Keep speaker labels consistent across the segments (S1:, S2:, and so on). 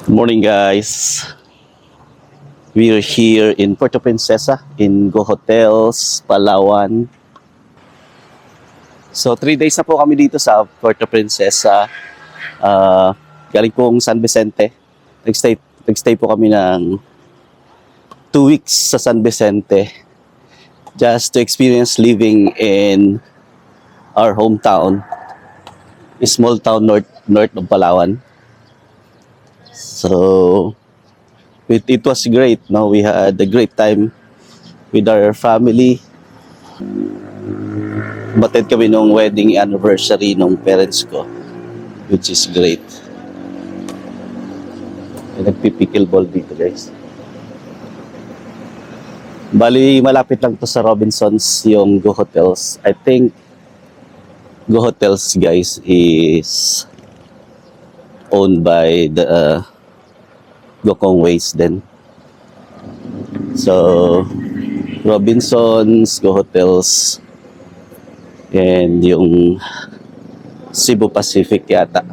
S1: Morning guys. We're here in Puerto Princesa in Go Hotels, Palawan. So 3 days na po kami dito sa Puerto Princesa. Galing pong San Vicente. Nagstay po kami ng 2 weeks sa San Vicente just to experience living in our hometown, a small town north of Palawan. So it was great. No, we had a great time with our family. Batid kami nung wedding anniversary nung parents ko, which is great. Nagpipickleball dito guys. Bali, malapit lang to sa Robinsons yung Go Hotels. I think Go Hotels guys is owned by the Gokong Ways din. So Robinsons, Go Hotels, and yung Cebu Pacific yata,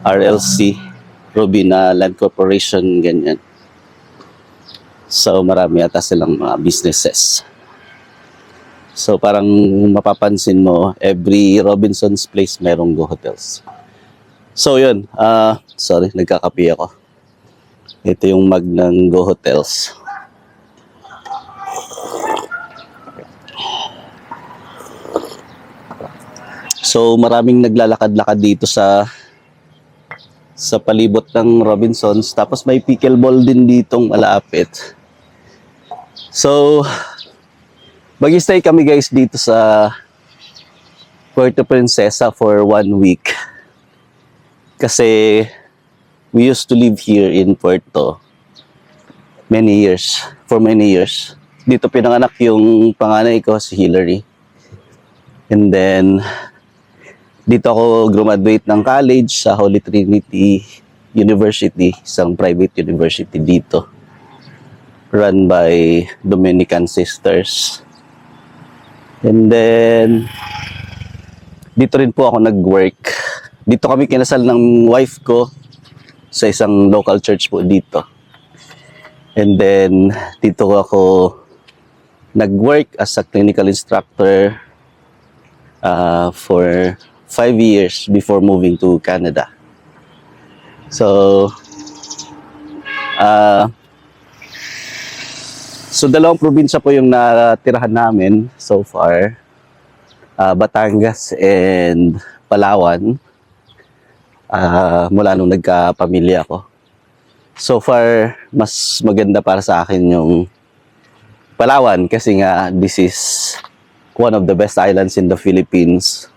S1: RLC, Robina Land Corporation, ganyan. So marami yata silang mga businesses. So parang mapapansin mo, every Robinsons place merong Go Hotels. So yun, sorry, nagkakape ako. Ito yung mug ng Go Hotels. So maraming naglalakad-lakad dito sa palibot ng Robinsons. Tapos may pickleball din ditong malapit. So mag-stay kami guys dito sa Puerto Princesa for 1 week. Kasi we used to live here in Puerto for many years. Dito pinanganak yung panganay ko, si Hillary. And then dito ako graduate ng college sa Holy Trinity University, isang private university dito, run by Dominican sisters. And then dito rin po ako nag-work. Dito kami kinasal ng wife ko sa isang local church po dito. And then dito ako nag-work as a clinical instructor for 5 years before moving to Canada. So dalawang probinsya po yung natirahan namin so far. Batangas and Palawan. Mula nung nagka-pamilya ko. So far, mas maganda para sa akin yung Palawan kasi nga this is one of the best islands in the Philippines.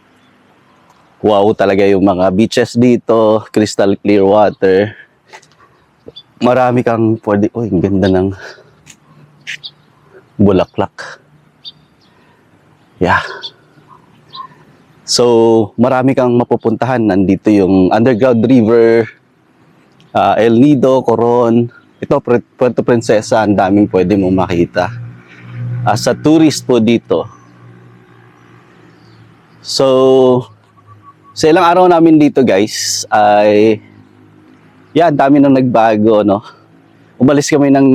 S1: Wow talaga yung mga beaches dito, crystal clear water. Marami kang pwede, ang ganda ng bulaklak. Yeah. So, marami kang mapupuntahan. Nandito yung Underground River, El Nido, Coron. Ito, Puerto Princesa, ang daming pwede mong makita. As a tourist po dito. So, sa ilang araw namin dito guys, ay, ang dami nang nagbago, no? Umalis kami ng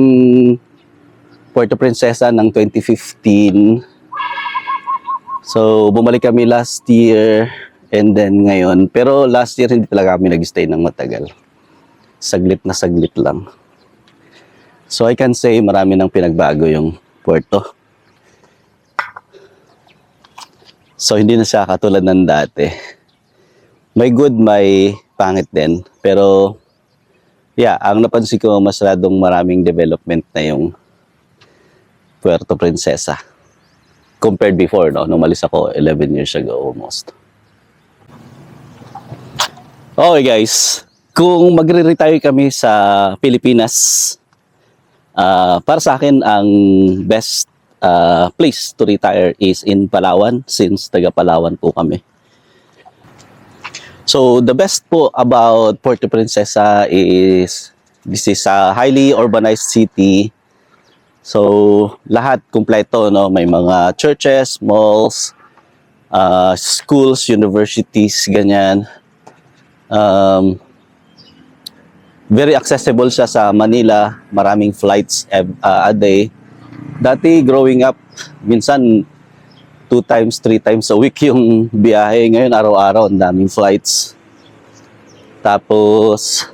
S1: Puerto Princesa ng 2015. So, bumalik kami last year and then ngayon. Pero last year, hindi talaga kami nag-stay ng matagal. Saglit na saglit lang. So, I can say marami nang pinagbago yung Puerto. So, hindi na siya katulad ng dati. May good, may pangit din. Pero, ang napansin ko, masyadong maraming development na yung Puerto Princesa. Compared before, no? Nung umalis ako 11 years ago almost. Okay guys, kung magre-retire kami sa Pilipinas, para sa akin ang best place to retire is in Palawan since taga Palawan po kami. So the best po about Puerto Princesa is this is a highly urbanized city. So, lahat kumpleto, no? May mga churches, malls, schools, universities, ganyan. Very accessible siya sa Manila. Maraming flights a day. Dati growing up, minsan 2 times, 3 times a week yung biyahe. Ngayon araw-araw, ang daming flights. Tapos,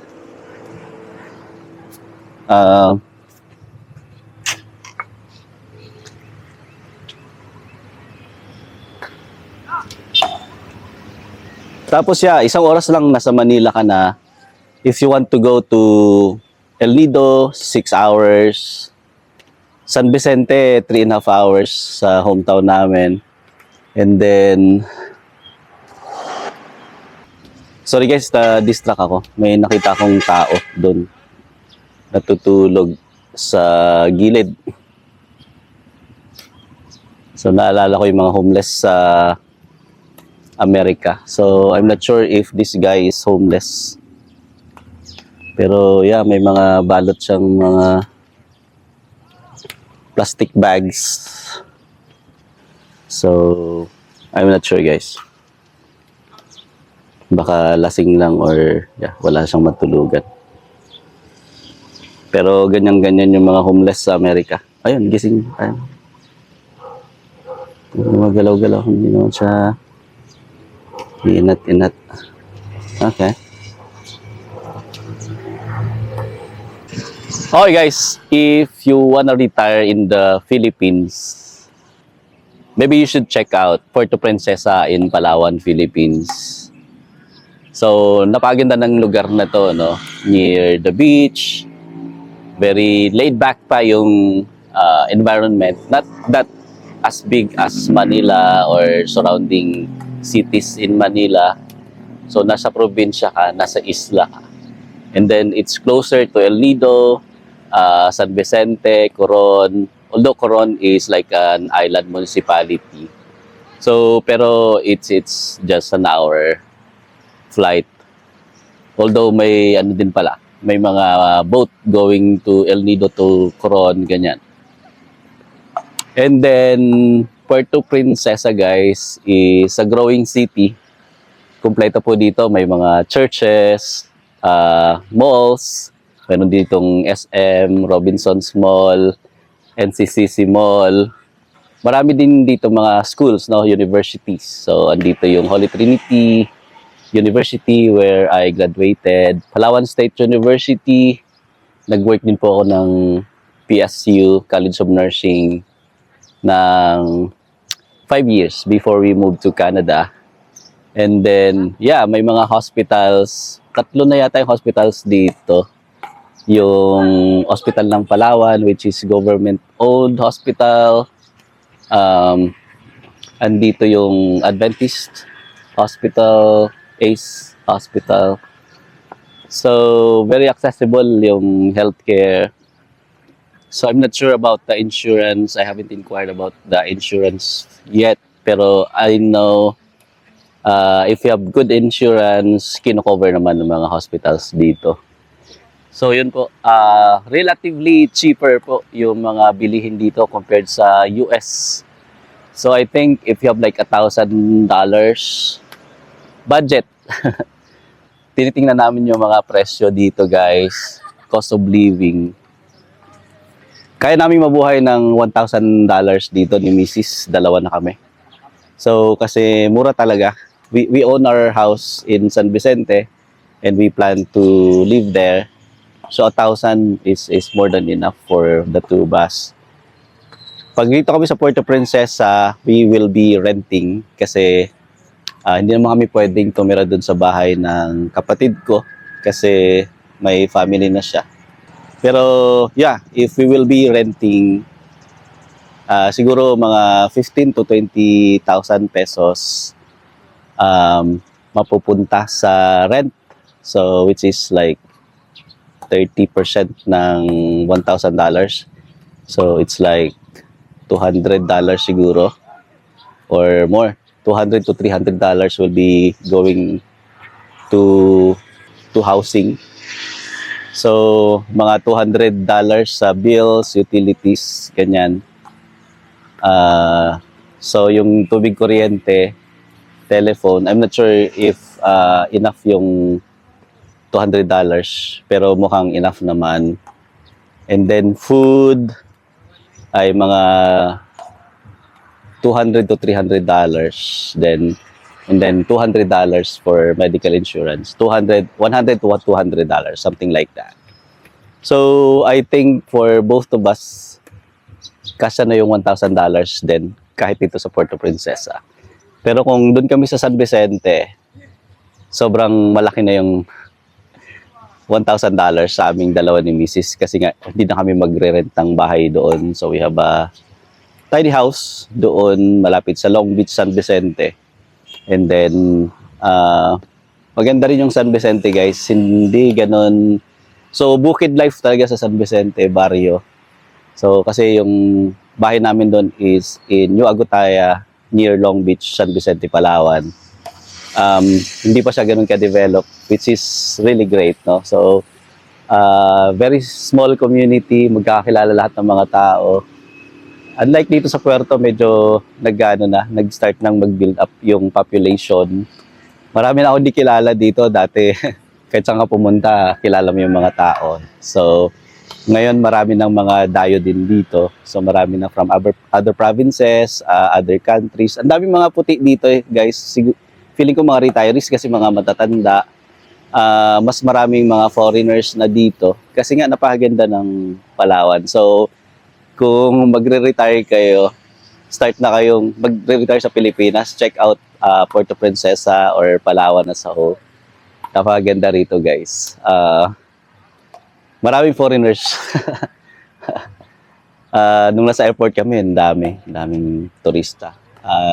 S1: isang oras lang nasa Manila ka na. If you want to go to El Nido, 6 hours. San Vicente, 3.5 hours sa hometown namin. And then, sorry guys, na-distract ako. May nakita akong tao doon. Natutulog sa gilid. So, naalala ko yung mga homeless sa Amerika. So, I'm not sure if this guy is homeless. Pero, yeah, may mga balot siyang mga plastic bags. So, I'm not sure guys. Baka lasing lang or yeah, wala siyang matulugan. Pero ganyan-ganyan yung mga homeless sa Amerika. Ayun, gising. Ayun. Magalaw-galaw. Hindi naman siya inat-inat. Okay. Okay guys, if you wanna retire in the Philippines, maybe you should check out Puerto Princesa in Palawan, Philippines. So, napakaganda ng lugar na to, no? Near the beach. Very laid back pa yung environment. Not that as big as Manila or surrounding cities in Manila. So, nasa probinsya ka, nasa isla ka. And then, it's closer to El Nido, San Vicente, Coron. Although Coron is like an island municipality. So, pero it's just an hour flight. Although may ano din pala, may mga boat going to El Nido to Coron, ganyan. And then, Puerto Princesa guys is a growing city. Kumpleto po dito, may mga churches, malls, meron ditong SM, Robinsons Mall, NCCC Mall. Marami din dito mga schools, no, universities. So, andito yung Holy Trinity University where I graduated. Palawan State University. Nag-work din po ako ng PSU, College of Nursing, ng 5 years before we moved to Canada. And then, yeah, may mga hospitals. 3 na yata yung hospitals dito. Yung hospital ng Palawan, which is government-owned hospital. Andito yung Adventist Hospital, ACE Hospital. So, very accessible yung healthcare. So, I'm not sure about the insurance. I haven't inquired about the insurance yet. Pero I know if you have good insurance, kino-cover naman ng mga hospitals dito. So, yun po. Relatively cheaper po yung mga bilihin dito compared sa US. So, I think if you have like $1,000 budget, tinitingnan namin yung mga presyo dito, guys. Cost of living. Kaya namin mabuhay ng $1,000 dito ni Mrs. Dalawa na kami. So, kasi mura talaga. We own our house in San Vicente and we plan to live there. So, 1,000 is more than enough for the two of us. Pag dito kami sa Puerto Princesa, we will be renting kasi hindi naman kami pwedeng tumira dun sa bahay ng kapatid ko kasi may family na siya. Pero, yeah, if we will be renting, siguro mga 15 to 20,000 pesos mapupunta sa rent. So, which is like 30% ng $1,000. So, it's like $200 siguro or more. $200 to $300 will be going to housing. So, mga $200 sa bills, utilities, ganyan. So, yung tubig, kuryente, telephone, I'm not sure if enough yung $200 pero mukhang enough naman. And then food ay mga $200 to $300. And then $200 for medical insurance. 100 to $200, something like that. So I think for both of us, kasya na yung $1,000 din kahit dito sa Puerto Princesa. Pero kung doon kami sa San Vicente, sobrang malaki na yung $1,000 sa aming dalawa ni Mrs. Kasi nga, hindi na kami magre-rent ng bahay doon. So we have a tiny house doon malapit sa Long Beach, San Vicente. And then, maganda rin yung San Vicente, guys. Hindi ganon. So, bukid life talaga sa San Vicente, barrio. So, kasi yung bahay namin doon is in New Agutaya, near Long Beach, San Vicente, Palawan. Hindi pa siya ganun ka-develop, which is really great, no? So, very small community, magkakilala lahat ng mga tao. Unlike dito sa Puerto, medyo nag-start nang mag-build up yung population. Marami na ako hindi kilala dito dati. Kahit saan ka pumunta, kilala mo yung mga tao. So, ngayon marami ng mga dayo din dito. So, marami na from other provinces, other countries. Ang daming mga puti dito, guys. Feeling ko mga retirees kasi mga matatanda. Mas maraming mga foreigners na dito. Kasi nga napakaganda ng Palawan. So, kung magre-retire kayo, start na kayong magre-retire sa Pilipinas, check out Puerto Princesa or Palawan as a whole. Napakaganda rito, guys. Maraming foreigners. Nung nasa airport kami, daming turista.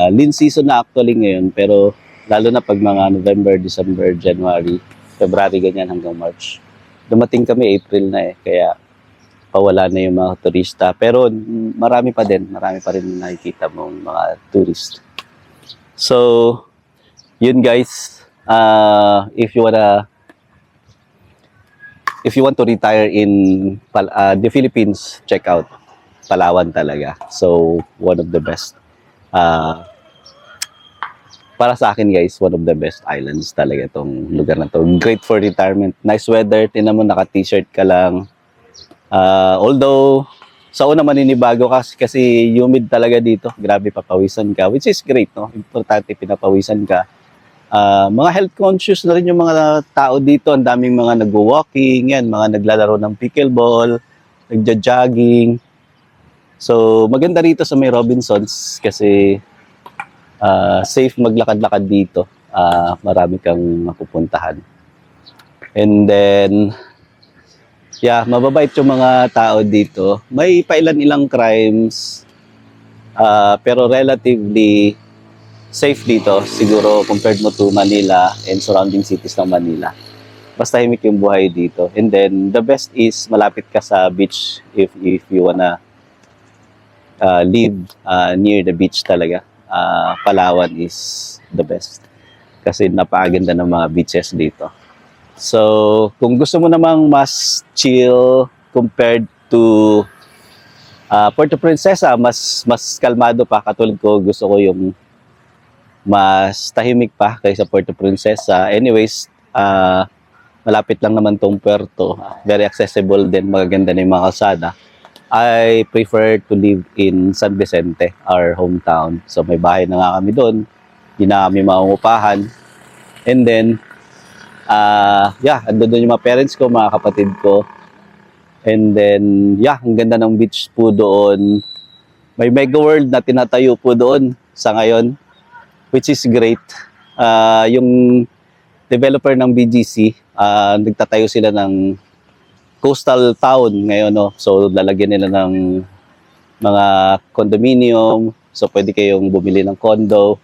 S1: Lean season na actually ngayon, pero lalo na pag mga November, December, January, February, ganyan hanggang March. Dumating kami April na kaya pawala na yung mga turista. Pero marami pa rin nakikita mong mga tourist. So, yun guys, if you want to retire in the Philippines, check out Palawan talaga. So, one of the best. Para sa akin guys, one of the best islands talaga itong lugar na to. Great for retirement. Nice weather. Tingnan mo, naka-t-shirt ka lang. Although, sa una maninibago kasi humid talaga dito. Grabe, papawisan ka. Which is great, no? Importante, pinapawisan ka. Mga health conscious na rin yung mga tao dito. Ang daming mga nag-walking, yan, mga naglalaro ng pickleball, nagja-jogging. So, maganda rito sa may Robinsons kasi safe maglakad-lakad dito. Marami kang mapupuntahan. And then, yeah, mababait yung mga tao dito. May pailan-ilang crimes, pero relatively safe dito, siguro compared mo to Manila and surrounding cities ng Manila. Basta tahimik yung buhay dito. And then, the best is malapit ka sa beach if you wanna live near the beach talaga. Palawan is the best. Kasi napakaganda ng mga beaches dito. So, kung gusto mo namang mas chill compared to Puerto Princesa, mas kalmado pa. Katulad ko, gusto ko yung mas tahimik pa kaysa Puerto Princesa. Anyways, malapit lang naman tong Puerto. Very accessible din, magaganda na yung mga kalsada. I prefer to live in San Vicente, our hometown. So, may bahay na nga kami doon. Hindi na kami maungupahan. And then, andun doon yung mga parents ko, mga kapatid ko. And then, ang ganda ng beach po doon. May Mega World na tinatayo po doon sa ngayon, which is great. Yung developer ng BGC, nagtatayo sila ng coastal town ngayon, no? So, lalagyan nila ng mga condominium. So, pwede kayong bumili ng condo.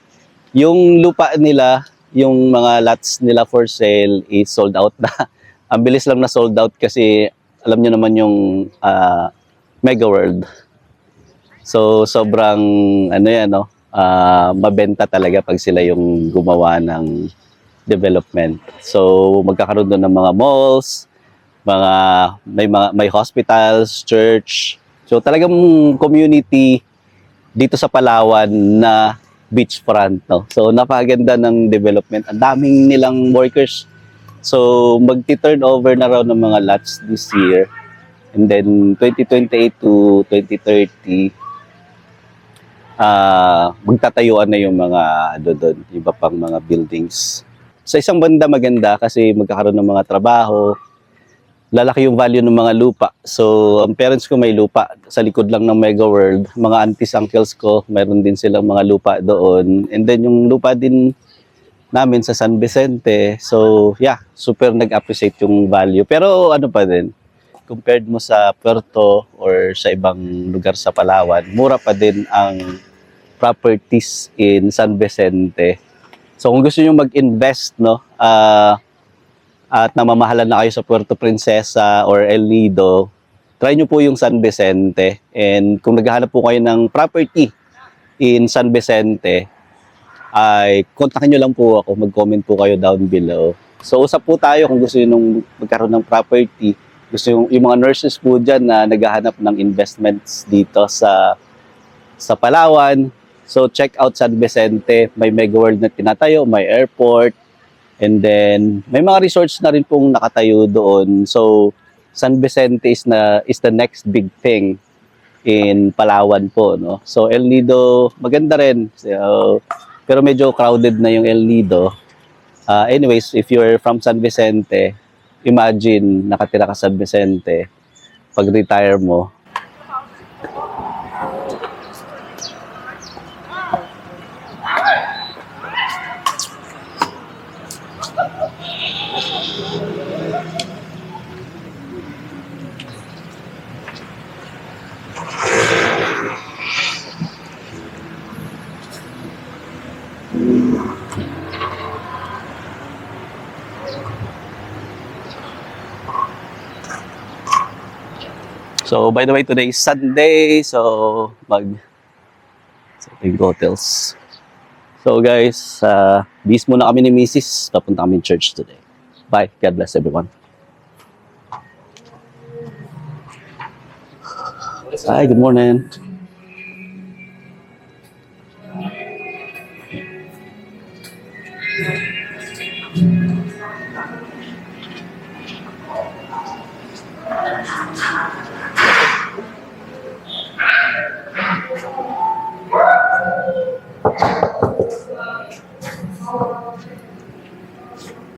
S1: Yung lupa nila, yung mga lots nila for sale is sold out na. Ang bilis lang na sold out kasi alam nyo naman yung Mega World. So, sobrang, mabenta talaga pag sila yung gumawa ng development. So, magkakaroon doon ng mga malls, may hospitals, church. So, talagang community dito sa Palawan na beachfront, no? So, napakaganda ng development. Ang daming nilang workers So, magti-turnover na raw ng mga lots this year. And then, 2028 to 2030, magtatayuan na yung mga doon, iba pang mga buildings. Sa isang banda maganda kasi magkakaroon ng mga trabaho, lalaki yung value ng mga lupa. So, ang parents ko may lupa sa likod lang ng Mega World. Mga aunties, uncles ko, mayroon din silang mga lupa doon. And then yung lupa din namin sa San Vicente. So, yeah, super nag-appreciate yung value. Pero ano pa din, compared mo sa Puerto or sa ibang lugar sa Palawan, mura pa din ang properties in San Vicente. So, kung gusto nyo mag-invest, no, at namamahalan na kayo sa Puerto Princesa or El Nido, try nyo po yung San Vicente. And kung naghahanap po kayo ng property in San Vicente, ay kontakin nyo lang po ako, mag-comment po kayo down below. So usap po tayo kung gusto nyo nung magkaroon ng property. Gusto yung mga nurses po dyan na naghahanap ng investments dito sa Palawan. So check out San Vicente, may Mega World na tinatayo, may airport, and then, may mga resorts na rin pong nakatayo doon. So, San Vicente is the next big thing in Palawan po, no? So, El Nido, maganda rin. So, pero medyo crowded na yung El Nido. Anyways, if you're from San Vicente, imagine, nakatira ka sa San Vicente, pag-retire mo, so, by the way, today is Sunday. So, sa ating hotels. So, guys, bis muna kami ni Mrs. Papunta kami church today. Bye. God bless everyone. Hi, good morning.